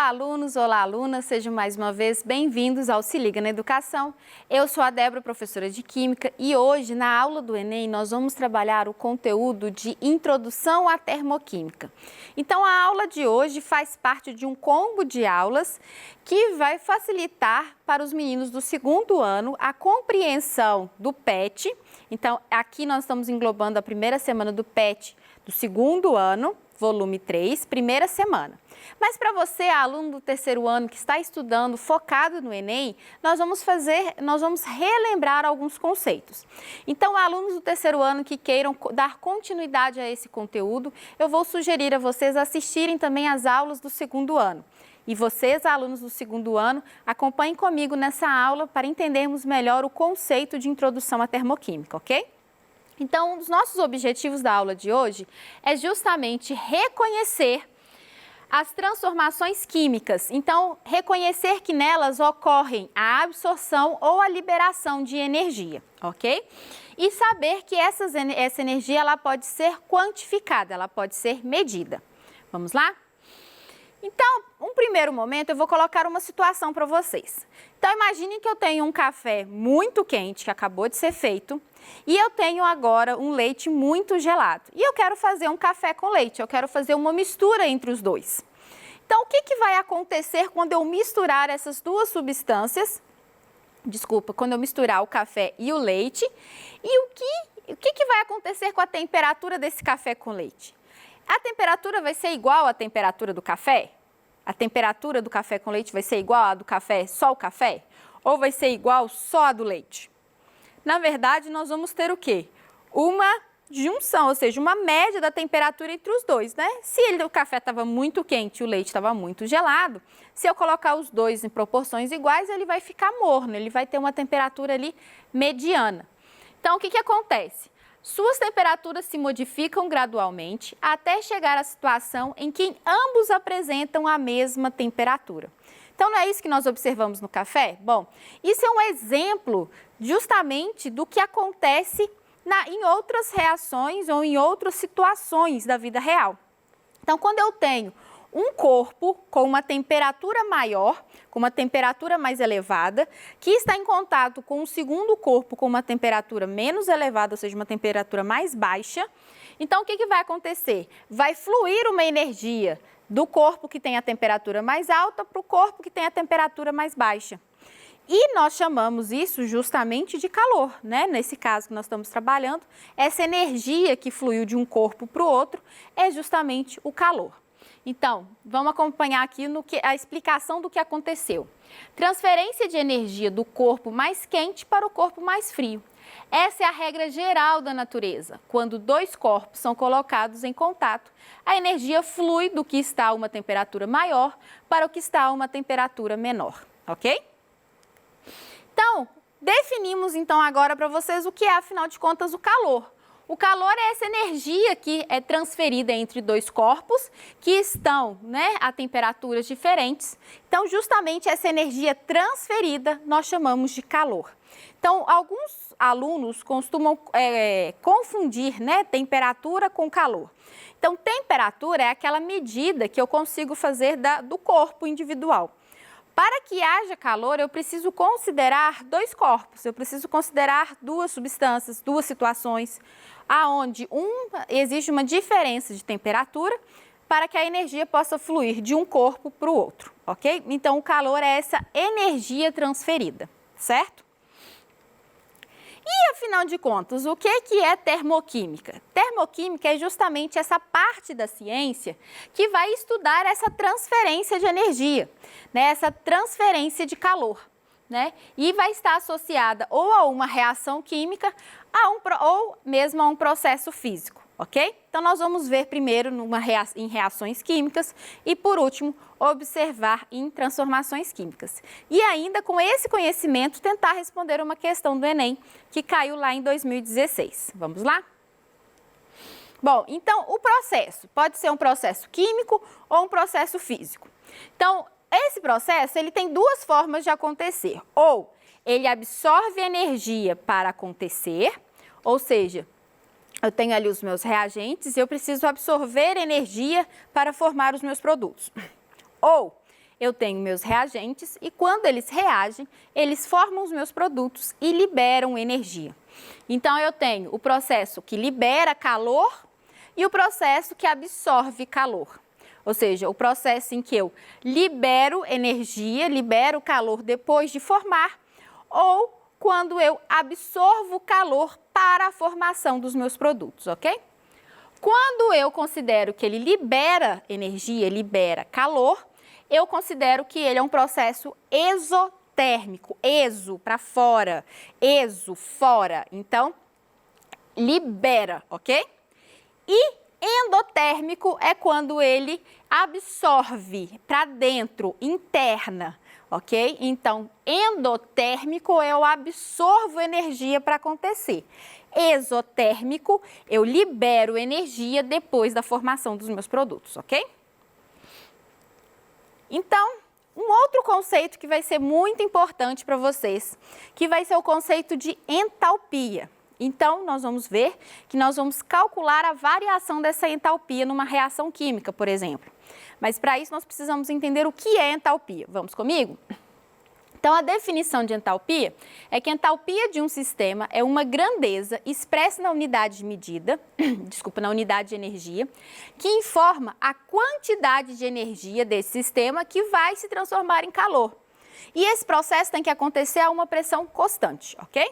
Olá, alunos, olá, alunas, sejam mais uma vez bem-vindos ao Se Liga na Educação. Eu sou a Débora, professora de Química, e hoje, na aula do Enem, nós vamos trabalhar o conteúdo de Introdução à Termoquímica. Então, a aula de hoje faz parte de um combo de aulas que vai facilitar para os meninos do segundo ano a compreensão do PET. Então, aqui nós estamos englobando a primeira semana do PET do segundo ano, volume 3, primeira semana. Mas para você, aluno do terceiro ano que está estudando, focado no Enem, nós vamos relembrar alguns conceitos. Então, alunos do terceiro ano que queiram dar continuidade a esse conteúdo, eu vou sugerir a vocês assistirem também às aulas do segundo ano. E vocês, alunos do segundo ano, acompanhem comigo nessa aula para entendermos melhor o conceito de introdução à termoquímica, ok? Então, um dos nossos objetivos da aula de hoje é justamente reconhecer as transformações químicas. Então, reconhecer que nelas ocorrem a absorção ou a liberação de energia, ok? E saber que essa energia ela pode ser quantificada, ela pode ser medida. Vamos lá? Então, um primeiro momento, eu vou colocar uma situação para vocês. Então, imaginem que eu tenho um café muito quente, que acabou de ser feito, e eu tenho agora um leite muito gelado. E eu quero fazer um café com leite, eu quero fazer uma mistura entre os dois. Então, o que vai acontecer quando eu misturar essas duas substâncias? Desculpa, quando eu misturar o café e o leite. E o que vai acontecer com a temperatura desse café com leite? A temperatura vai ser igual à temperatura do café? A temperatura do café com leite vai ser igual à do café, só o café? Ou vai ser igual só a do leite? Na verdade, nós vamos ter o quê? Uma junção, ou seja, uma média da temperatura entre os dois, né? Se o café estava muito quente e o leite estava muito gelado, se eu colocar os dois em proporções iguais, ele vai ficar morno, ele vai ter uma temperatura ali mediana. Então, o que acontece? Suas temperaturas se modificam gradualmente até chegar à situação em que ambos apresentam a mesma temperatura. Então, não é isso que nós observamos no café? Bom, isso é um exemplo justamente do que acontece em outras reações ou em outras situações da vida real. Então, quando eu tenho um corpo com uma temperatura maior, com uma temperatura mais elevada, que está em contato com um segundo corpo com uma temperatura menos elevada, ou seja, uma temperatura mais baixa, então o que vai acontecer? Vai fluir uma energia do corpo que tem a temperatura mais alta para o corpo que tem a temperatura mais baixa. E nós chamamos isso justamente de calor, né? Nesse caso que nós estamos trabalhando, essa energia que fluiu de um corpo para o outro é justamente o calor. Então, vamos acompanhar aqui a explicação do que aconteceu. Transferência de energia do corpo mais quente para o corpo mais frio. Essa é a regra geral da natureza. Quando dois corpos são colocados em contato, a energia flui do que está a uma temperatura maior para o que está a uma temperatura menor, ok? Então, definimos então agora para vocês o que é, afinal de contas, o calor. O calor é essa energia que é transferida entre dois corpos que estão, a temperaturas diferentes. Então, justamente essa energia transferida nós chamamos de calor. Então, alguns alunos costumam confundir, temperatura com calor. Então, temperatura é aquela medida que eu consigo fazer do corpo individual. Para que haja calor, eu preciso considerar dois corpos, eu preciso considerar duas substâncias, duas situações, aonde existe uma diferença de temperatura para que a energia possa fluir de um corpo para o outro, ok? Então, o calor é essa energia transferida, certo? E, afinal de contas, o que é termoquímica? Termoquímica é justamente essa parte da ciência que vai estudar essa transferência de energia, essa transferência de calor, e vai estar associada ou a uma reação química ou mesmo a um processo físico, ok? Então, nós vamos ver primeiro em reações químicas e, por último, observar em transformações químicas. E ainda com esse conhecimento, tentar responder uma questão do Enem que caiu lá em 2016. Vamos lá? Bom, então o processo pode ser um processo químico ou um processo físico. Então, esse processo ele tem duas formas de acontecer. Ou ele absorve energia para acontecer, ou seja, eu tenho ali os meus reagentes e eu preciso absorver energia para formar os meus produtos. Ou eu tenho meus reagentes e quando eles reagem, eles formam os meus produtos e liberam energia. Então, eu tenho o processo que libera calor e o processo que absorve calor. Ou seja, o processo em que eu libero energia, libero calor depois de formar, ou quando eu absorvo calor para a formação dos meus produtos, ok? Quando eu considero que ele libera energia, libera calor, eu considero que ele é um processo exotérmico, exo, para fora, exo, fora. Então, libera, ok? E endotérmico é quando ele absorve para dentro, interna, ok? Então, endotérmico eu absorvo energia para acontecer. Exotérmico, eu libero energia depois da formação dos meus produtos, ok? Então, um outro conceito que vai ser muito importante para vocês, que vai ser o conceito de entalpia. Então, nós vamos ver que nós vamos calcular a variação dessa entalpia numa reação química, por exemplo. Mas para isso nós precisamos entender o que é entalpia. Vamos comigo? Então, a definição de entalpia é que a entalpia de um sistema é uma grandeza expressa na unidade de medida, na unidade de energia, que informa a quantidade de energia desse sistema que vai se transformar em calor. E esse processo tem que acontecer a uma pressão constante, ok?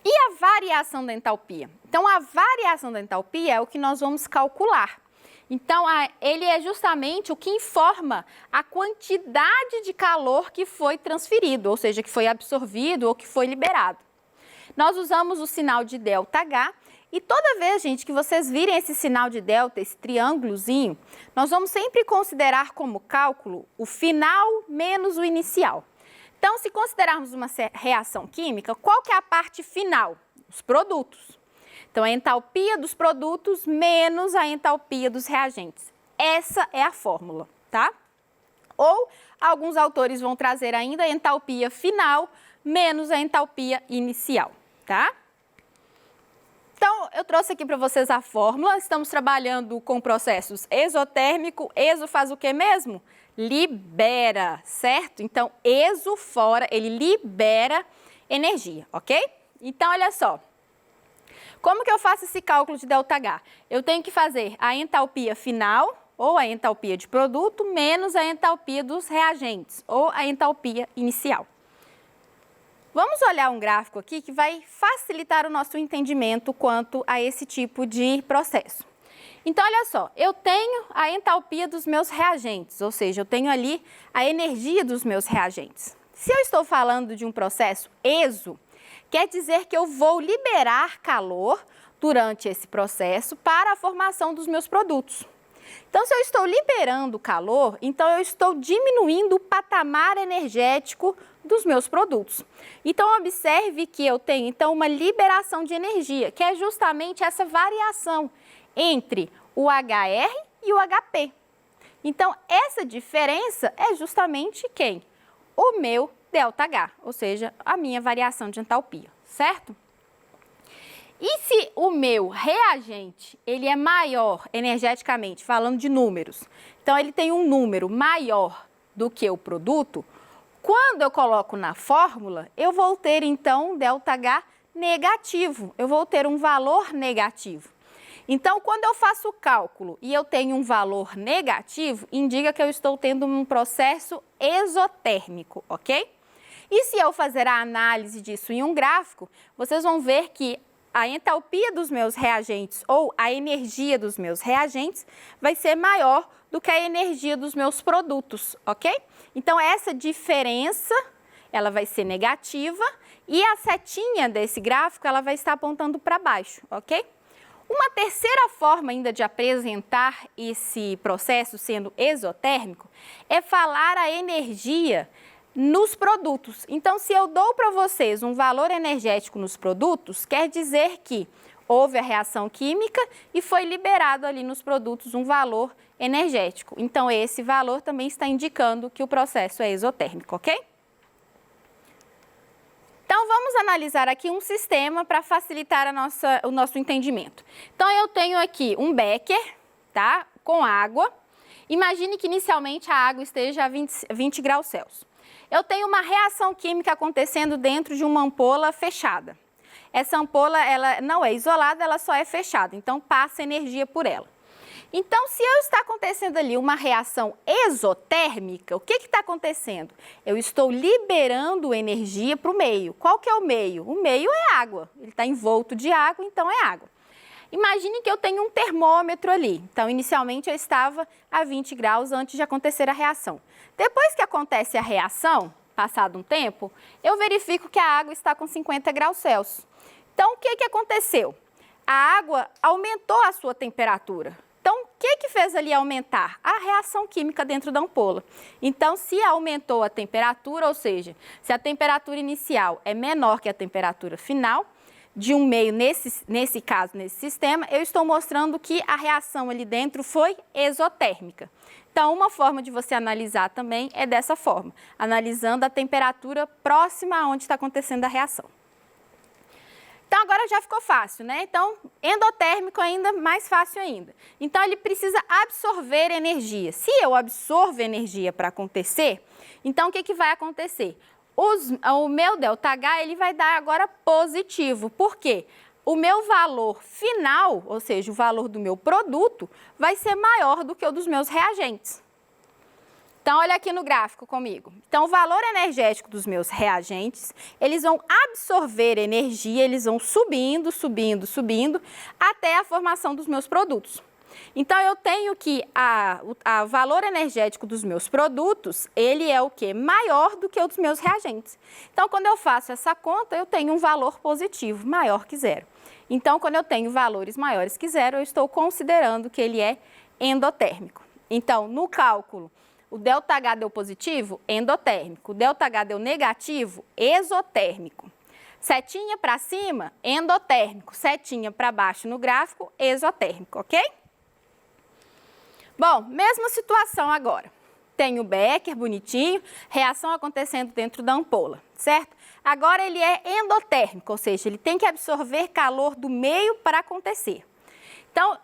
E a variação da entalpia? Então, a variação da entalpia é o que nós vamos calcular. Então, ele é justamente o que informa a quantidade de calor que foi transferido, ou seja, que foi absorvido ou que foi liberado. Nós usamos o sinal de ΔH e toda vez, gente, que vocês virem esse sinal de delta, esse triângulozinho, nós vamos sempre considerar como cálculo o final menos o inicial. Então, se considerarmos uma reação química, qual que é a parte final? Os produtos. Então, a entalpia dos produtos menos a entalpia dos reagentes. Essa é a fórmula, tá? Ou alguns autores vão trazer ainda a entalpia final menos a entalpia inicial, tá? Então, eu trouxe aqui para vocês a fórmula. Estamos trabalhando com processos exotérmico. Exo faz o que mesmo? Libera, certo? Então, exo fora, ele libera energia, ok? Então, olha só. Como que eu faço esse cálculo de ΔH? Eu tenho que fazer a entalpia final, ou a entalpia de produto, menos a entalpia dos reagentes, ou a entalpia inicial. Vamos olhar um gráfico aqui que vai facilitar o nosso entendimento quanto a esse tipo de processo. Então, olha só, eu tenho a entalpia dos meus reagentes, ou seja, eu tenho ali a energia dos meus reagentes. Se eu estou falando de um processo exo, quer dizer que eu vou liberar calor durante esse processo para a formação dos meus produtos. Então, se eu estou liberando calor, então eu estou diminuindo o patamar energético dos meus produtos. Então, observe que eu tenho, então, uma liberação de energia, que é justamente essa variação entre o HR e o HP. Então, essa diferença é justamente quem? O meu ΔH, ou seja, a minha variação de entalpia, certo? E se o meu reagente, ele é maior energeticamente, falando de números, então ele tem um número maior do que o produto, quando eu coloco na fórmula, eu vou ter então um ΔH negativo, eu vou ter um valor negativo. Então, quando eu faço o cálculo e eu tenho um valor negativo, indica que eu estou tendo um processo exotérmico, ok? E se eu fazer a análise disso em um gráfico, vocês vão ver que a entalpia dos meus reagentes ou a energia dos meus reagentes vai ser maior do que a energia dos meus produtos, ok? Então, essa diferença, ela vai ser negativa e a setinha desse gráfico, ela vai estar apontando para baixo, ok? Uma terceira forma ainda de apresentar esse processo sendo exotérmico é falar a energia nos produtos. Então, se eu dou para vocês um valor energético nos produtos, quer dizer que houve a reação química e foi liberado ali nos produtos um valor energético. Então, esse valor também está indicando que o processo é exotérmico, ok? Então, vamos analisar aqui um sistema para facilitar o nosso entendimento. Então, eu tenho aqui um becker, tá? Com água. Imagine que inicialmente a água esteja a 20 graus Celsius. Eu tenho uma reação química acontecendo dentro de uma ampola fechada. Essa ampola ela não é isolada, ela só é fechada, então passa energia por ela. Então, se está acontecendo ali uma reação exotérmica, o que está acontecendo? Eu estou liberando energia para o meio. Qual que é o meio? O meio é água, ele está envolto de água, então é água. Imagine que eu tenho um termômetro ali. Então, inicialmente eu estava a 20 graus antes de acontecer a reação. Depois que acontece a reação, passado um tempo, eu verifico que a água está com 50 graus Celsius. Então, o que aconteceu? A água aumentou a sua temperatura. Então, o que fez ali aumentar? A reação química dentro da ampola. Então, se aumentou a temperatura, ou seja, se a temperatura inicial é menor que a temperatura final de um meio, nesse caso, nesse sistema, eu estou mostrando que a reação ali dentro foi exotérmica. Então, uma forma de você analisar também é dessa forma, analisando a temperatura próxima a onde está acontecendo a reação. Então, agora já ficou fácil, né? Então, endotérmico ainda mais fácil ainda. Então, ele precisa absorver energia. Se eu absorvo energia para acontecer, então o que vai acontecer? O meu ΔH, ele vai dar agora positivo. Por quê? O meu valor final, ou seja, o valor do meu produto, vai ser maior do que o dos meus reagentes. Então, olha aqui no gráfico comigo. Então, o valor energético dos meus reagentes, eles vão absorver energia, eles vão subindo, subindo, subindo, até a formação dos meus produtos. Então, eu tenho que o valor energético dos meus produtos, ele é o quê? Maior do que o dos meus reagentes. Então, quando eu faço essa conta, eu tenho um valor positivo, maior que zero. Então, quando eu tenho valores maiores que zero, eu estou considerando que ele é endotérmico. Então, no cálculo, o ΔH deu positivo, endotérmico. O ΔH deu negativo, exotérmico. Setinha para cima, endotérmico. Setinha para baixo no gráfico, exotérmico, ok? Bom, mesma situação agora. Tem o becker bonitinho, reação acontecendo dentro da ampola, certo? Agora ele é endotérmico, ou seja, ele tem que absorver calor do meio para acontecer. Então,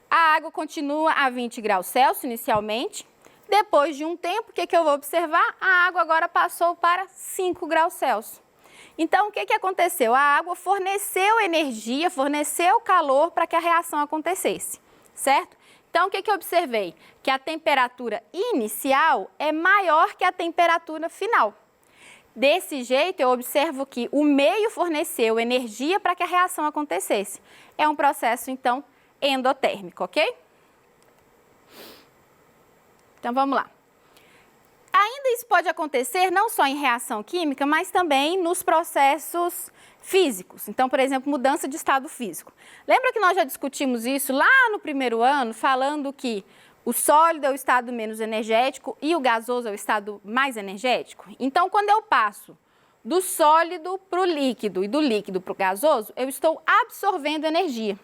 a água continua a 20 graus Celsius inicialmente. Depois de um tempo, o que eu vou observar? A água agora passou para 5 graus Celsius. Então, o que aconteceu? A água forneceu energia, forneceu calor para que a reação acontecesse, certo? Então, o que eu observei? Que a temperatura inicial é maior que a temperatura final. Desse jeito, eu observo que o meio forneceu energia para que a reação acontecesse. É um processo, então, endotérmico, ok? Então, vamos lá. Ainda isso pode acontecer não só em reação química, mas também nos processos físicos. Então, por exemplo, mudança de estado físico. Lembra que nós já discutimos isso lá no primeiro ano, falando que o sólido é o estado menos energético e o gasoso é o estado mais energético? Então, quando eu passo do sólido para o líquido e do líquido para o gasoso, eu estou absorvendo energia.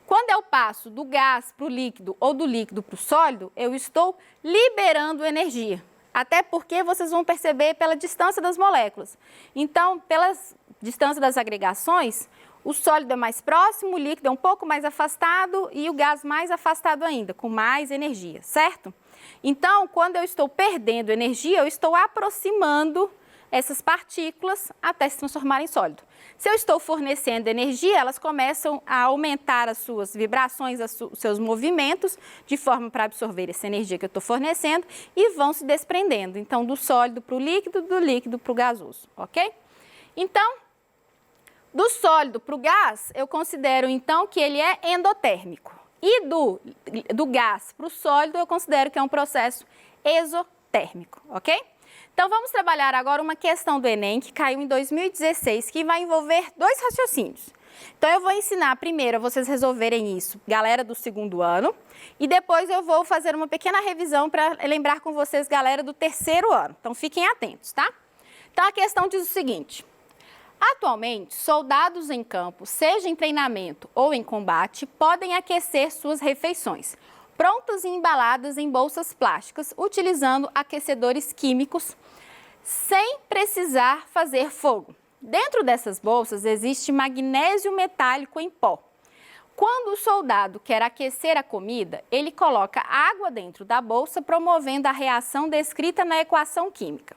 Quando eu passo do gás para o líquido ou do líquido para o sólido, eu estou liberando energia. Até porque vocês vão perceber pela distância das moléculas. Então, pela distância das agregações, o sólido é mais próximo, o líquido é um pouco mais afastado e o gás mais afastado ainda, com mais energia, certo? Então, quando eu estou perdendo energia, eu estou aproximando essas partículas até se transformarem em sólido. Se eu estou fornecendo energia, elas começam a aumentar as suas vibrações, os seus movimentos, de forma para absorver essa energia que eu estou fornecendo e vão se desprendendo. Então, do sólido para o líquido, do líquido para o gasoso, ok? Então, do sólido para o gás, eu considero, então, que ele é endotérmico. E do gás para o sólido, eu considero que é um processo exotérmico, ok? Então, vamos trabalhar agora uma questão do Enem que caiu em 2016, que vai envolver dois raciocínios. Então, eu vou ensinar primeiro a vocês resolverem isso, galera do segundo ano, e depois eu vou fazer uma pequena revisão para lembrar com vocês, galera do terceiro ano. Então, fiquem atentos, tá? Então, a questão diz o seguinte: atualmente, soldados em campo, seja em treinamento ou em combate, podem aquecer suas refeições, prontas e embaladas em bolsas plásticas, utilizando aquecedores químicos, sem precisar fazer fogo. Dentro dessas bolsas existe magnésio metálico em pó. Quando o soldado quer aquecer a comida, ele coloca água dentro da bolsa, promovendo a reação descrita na equação química.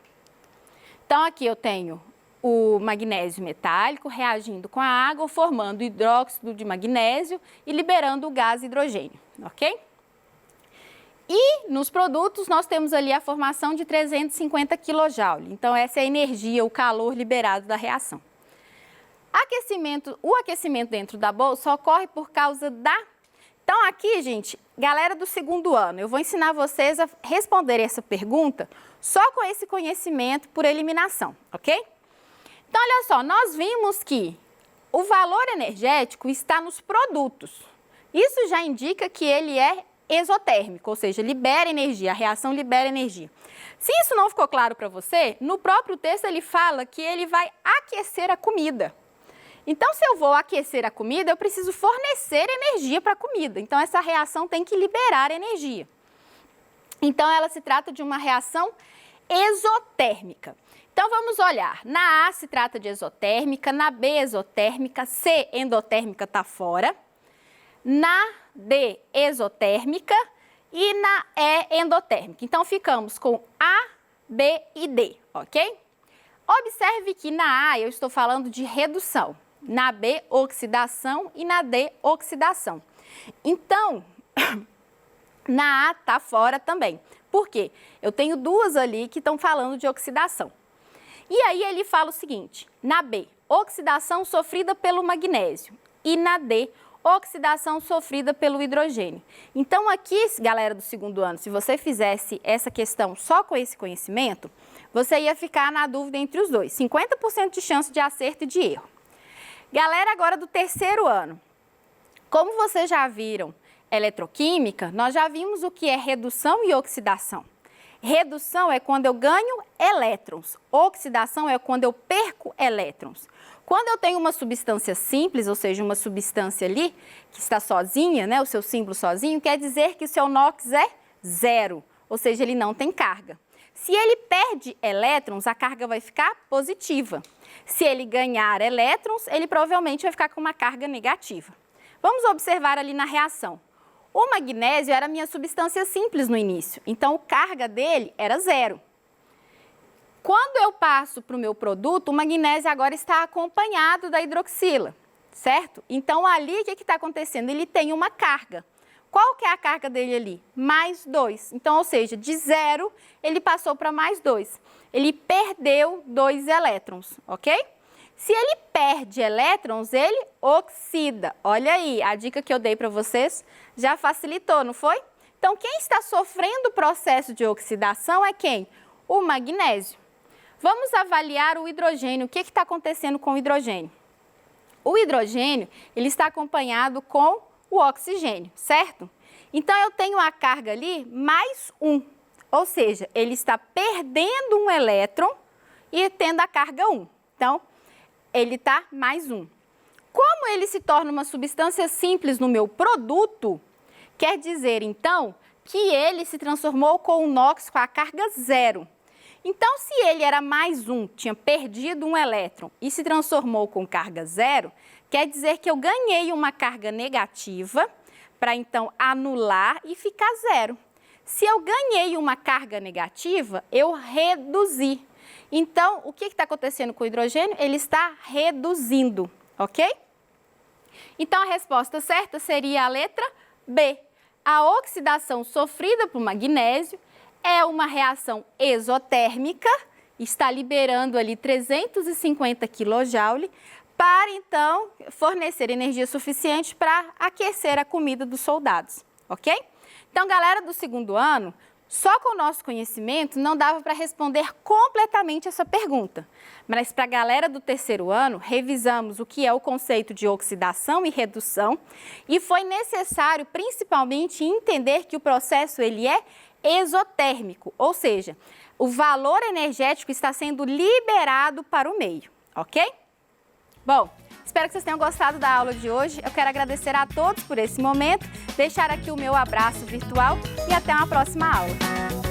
Então, aqui eu tenho o magnésio metálico reagindo com a água, formando hidróxido de magnésio e liberando o gás hidrogênio, ok? E nos produtos nós temos ali a formação de 350 kJ. Então, essa é a energia, o calor liberado da reação. O aquecimento dentro da bolsa ocorre por causa da... Então, aqui, gente, galera do segundo ano, eu vou ensinar vocês a responder essa pergunta só com esse conhecimento por eliminação, ok? Então, olha só, nós vimos que o valor energético está nos produtos. Isso já indica que ele é exotérmico, ou seja, libera energia, a reação libera energia. Se isso não ficou claro para você, no próprio texto ele fala que ele vai aquecer a comida. Então, se eu vou aquecer a comida, eu preciso fornecer energia para a comida. Então, essa reação tem que liberar energia. Então, ela se trata de uma reação exotérmica. Então, vamos olhar. Na A se trata de exotérmica, na B exotérmica, C endotérmica está fora, na D exotérmica e na E endotérmica. Então, ficamos com A, B e D, ok? Observe que na A eu estou falando de redução, na B, oxidação e na D, oxidação. Então, na A está fora também. Por quê? Eu tenho duas ali que estão falando de oxidação. E aí ele fala o seguinte, na B, oxidação sofrida pelo magnésio e na D, oxidação sofrida pelo hidrogênio. Então aqui, galera do segundo ano, se você fizesse essa questão só com esse conhecimento, você ia ficar na dúvida entre os dois, 50% de chance de acerto e de erro. Galera agora do terceiro ano, como vocês já viram eletroquímica, nós já vimos o que é redução e oxidação. Redução é quando eu ganho elétrons, oxidação é quando eu perco elétrons. Quando eu tenho uma substância simples, ou seja, uma substância ali que está sozinha, né, o seu símbolo sozinho, quer dizer que o seu NOx é zero, ou seja, ele não tem carga. Se ele perde elétrons, a carga vai ficar positiva. Se ele ganhar elétrons, ele provavelmente vai ficar com uma carga negativa. Vamos observar ali na reação. O magnésio era a minha substância simples no início, então a carga dele era zero. Quando eu passo para o meu produto, o magnésio agora está acompanhado da hidroxila, certo? Então ali o que está acontecendo? Ele tem uma carga. Qual que é a carga dele ali? Mais 2. Então, ou seja, de 0 ele passou para mais 2. Ele perdeu 2 elétrons, ok? Se ele perde elétrons, ele oxida. Olha aí, a dica que eu dei para vocês já facilitou, não foi? Então, quem está sofrendo o processo de oxidação é quem? O magnésio. Vamos avaliar o hidrogênio. O que está acontecendo com o hidrogênio? O hidrogênio, ele está acompanhado com o oxigênio, certo? Então, eu tenho a carga ali mais 1, ou seja, ele está perdendo um elétron e tendo a carga 1. Então, ele está mais 1. Como ele se torna uma substância simples no meu produto, quer dizer, então, que ele se transformou com o NOx com a carga 0. Então, se ele era mais 1, tinha perdido um elétron e se transformou com carga 0, quer dizer que eu ganhei uma carga negativa para, então, anular e ficar 0. Se eu ganhei uma carga negativa, eu reduzi. Então, o que está acontecendo com o hidrogênio? Ele está reduzindo, ok? Então, a resposta certa seria a letra B. A oxidação sofrida por magnésio é uma reação exotérmica, está liberando ali 350 kJ para, então, fornecer energia suficiente para aquecer a comida dos soldados, ok? Então, galera do segundo ano, só com o nosso conhecimento não dava para responder completamente essa pergunta. Mas para a galera do terceiro ano, revisamos o que é o conceito de oxidação e redução e foi necessário principalmente entender que o processo ele é exotérmico, ou seja, o valor energético está sendo liberado para o meio, ok? Bom, espero que vocês tenham gostado da aula de hoje. Eu quero agradecer a todos por esse momento, deixar aqui o meu abraço virtual e até uma próxima aula.